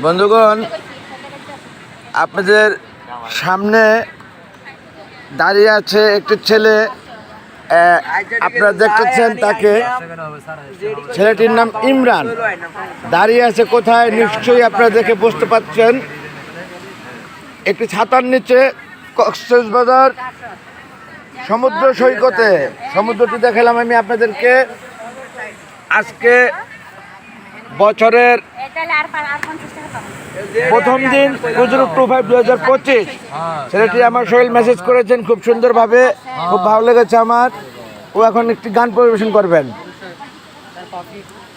বন্ধুগণ, আপনাদের সামনে দাঁড়িয়ে আছে একটি ছেলে। আপনারা দেখতেছেন তাকে, ছেলেটির নাম ইমরান। দাঁড়িয়ে আছে কোথায় নিশ্চয়ই আপনারা দেখে বুঝতে পারছেন, একটি ছাতার নিচে কক্সবাজার সমুদ্র সৈকতে। সমুদ্রটি দেখালাম আমি আপনাদেরকে। আজকে বছরের প্রথম দিন 2025 ছেলেটি আমার শরীর মেসেজ করেছেন খুব সুন্দরভাবে, খুব ভালো লেগেছে আমার। ও এখন একটি গান পরিবেশন করবেন,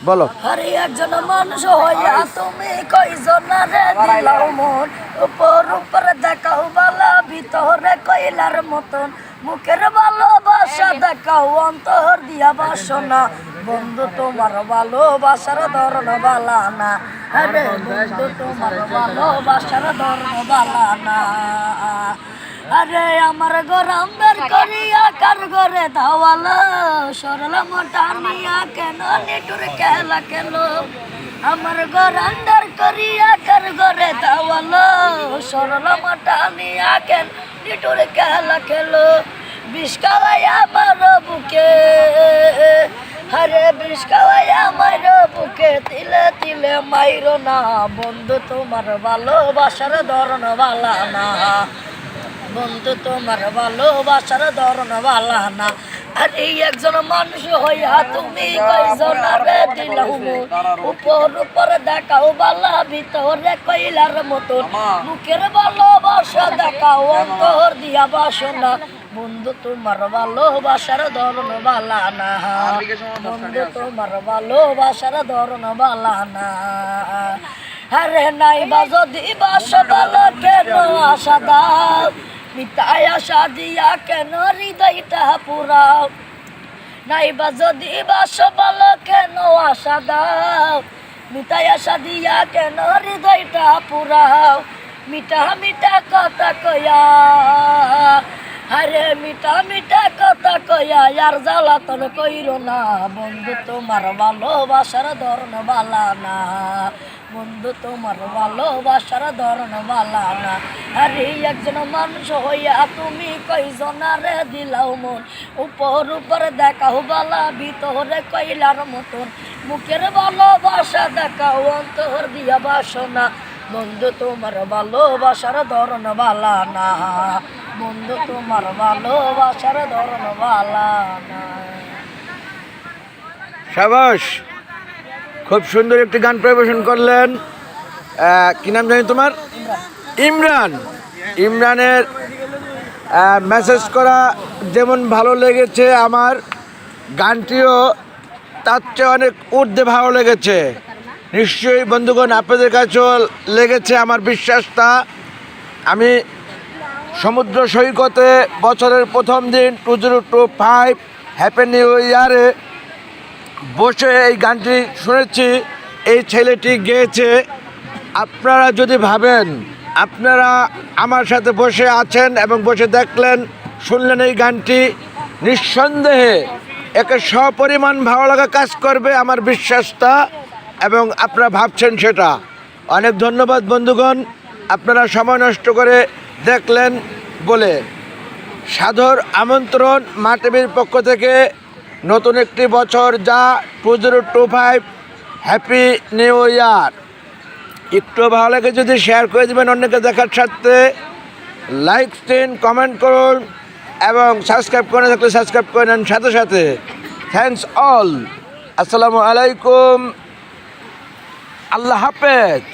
বলো। আরে একজন মানুষ হইয়া তুমি কইজনারে দিলাও মন, উপর উপরে দেখাও বালা ভিতরে কইলার মতন, মুখের ভালোবাসা দেখাও অন্তর দিয়া বাসনা, বন্ধু তোমার ভালোবাসার ধরন বালা না। আরে বন্ধু তোমার ভালোবাসার ধরন বালা না। আরে আমার গরম বের করিয়া কার ঘরে ধাওয়ালা, সরলাম টানিয়া কেন নিটুর খেলা খেলো, আমার গরম বের করিয়া কার ঘরে ধাওয়ালা, সরলাম টানিয়া কেন নিটুর খেলা খেলো, বিষ খাওয়াই আমার বুকে, আরে বিষ খাওয়াই আমার বুকে, তিলে তিলে মাইরো না, বন্ধু তোমার ভালোবাসার ধরন বালা না, বন্ধু তোমার ভালোবাসার ধরন বালা না। আরে একজন মানুষ হইয়া তুমি কইজনারে দিলাও মন, উপর উপরে দেখাও বালা ভিতরে কইলার মতন, মুখের ভালোবাসা দেখাও অন্তর দিয়া বাসনা, বন্ধু তোমার ভালোবাসার ধরন বালা না, বন্ধু তোমার ভালোবাসার ধরন বালা না। আরে নাইবা যদি বাসা বালা কেন আশা দাও, মিটাই আশা দিয়া কেন হৃদয়টা পুরাও, নাইবা যদি বাসা বালা কেন আশা দাও, মিটাই আশা দিয়া কেন হৃদয়টা পুরাও, মিঠা মিঠা কথা কয়া, আরে মিঠা মিঠা কথা কয়া আর জ্বালাতন কইরো না, বন্ধু তোমার ভালোবাসার ধরন বালা না, বন্ধু তোমার ভালোবাসার ধরন বালা না। আরে একজন মানুষ হইয়া তুমি কইজনারে দিলাও মন, উপর উপরে দেখাও বালা ভিতরে কইলার মতন, মুখের ভালোবাসা দেখাও অন্তর দিয়া বাসনা, বন্ধু তোমার ভালোবাসার ধরন বালা না, বন্ধু তোমার ভালোবাসার ধরন বালা না। শাবাশ, খুব সুন্দর একটি গান পরিবেশন করলেন। কি নাম জানি তোমার? ইমরান। ইমরানের মেসেজ করা যেমন ভালো লেগেছে, আমার গানটিও তার চেয়ে অনেক ঊর্ধ্বে ভালো লেগেছে। নিশ্চয়ই বন্ধুগণ আপনাদের কাছেও লেগেছে আমার বিশ্বাসটা। আমি সমুদ্র সৈকতে বছরের প্রথম দিন 2025 হ্যাপি নিউ ইয়ারে বসে এই গানটি শুনেছি, এই ছেলেটি গেয়েছে। আপনারা যদি ভাবেন আপনারা আমার সাথে বসে আছেন এবং বসে দেখলেন, শুনলেন এই গানটি, নিঃসন্দেহে একে সপরিমাণ ভালো লাগা কাজ করবে আমার বিশ্বাসটা, এবং আপনারা ভাবছেন সেটা। অনেক ধন্যবাদ বন্ধুগণ, আপনারা সময় নষ্ট করে দেখলেন বলে। সাদর আমন্ত্রণ মা টিভির পক্ষ থেকে নতুন একটি বছর, যা 2025 হ্যাপি নিউ ইয়ার। একটু ভালো লাগে যদি শেয়ার করে দেবেন অন্যকে দেখার সাথে, লাইক দিন, কমেন্ট করুন এবং সাবস্ক্রাইব করে থাকলে সাবস্ক্রাইব করে নেন সাথে সাথে। Thanks all. আসসালামু আলাইকুম, আল্লাহ হাফেজ।